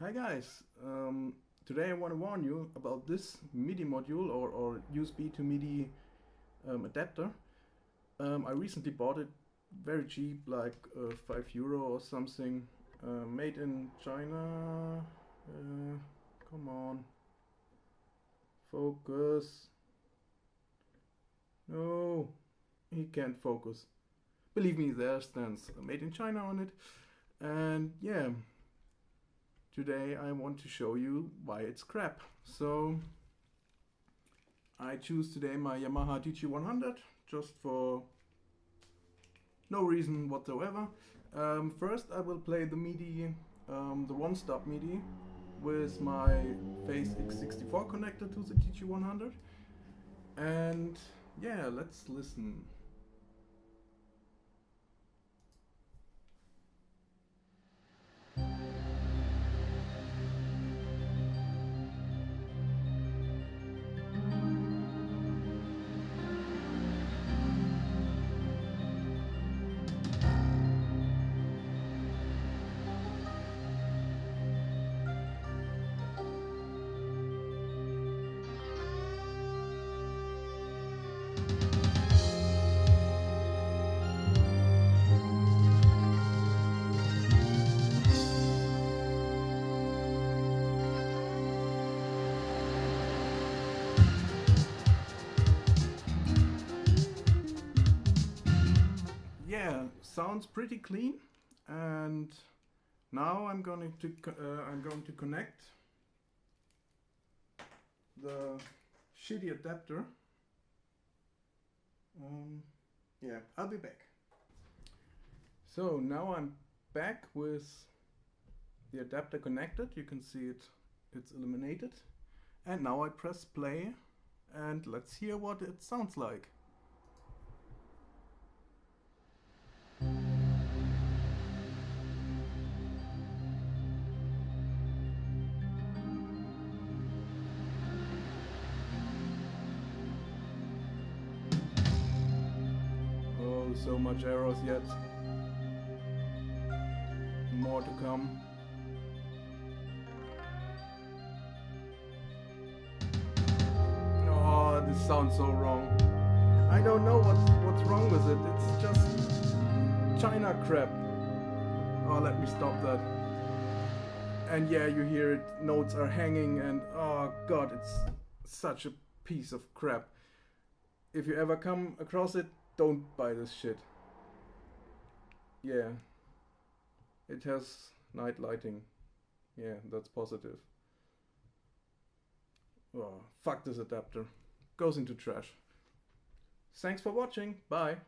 Hi guys, today I want to warn you about this MIDI module or USB to MIDI adapter. I recently bought it very cheap, like €5 or something, made in China. Come on, focus. No, he can't focus. Believe me, there stands made in China on it. And yeah, today I want to show you why it's crap. So I choose today my Yamaha DG100 just for no reason whatsoever. First I will play the MIDI, the one-stop MIDI with my Phase X64 connector to the DG100. And yeah, let's listen. Yeah, sounds pretty clean. And now I'm going to connect the shitty adapter. Yeah, I'll be back. So now I'm back with the adapter connected. You can see it's illuminated. And now I press play and let's hear what it sounds like. Oh, so much errors yet. More to come. Oh, this sounds so wrong. I don't know what's wrong with it. It's just China crap. Oh, let me stop that. And yeah, you hear it, notes are hanging and oh god, it's such a piece of crap. If you ever come across it, don't buy this shit. Yeah. It has night lighting. Yeah, that's positive. Oh, fuck this adapter. Goes into trash. Thanks for watching. Bye.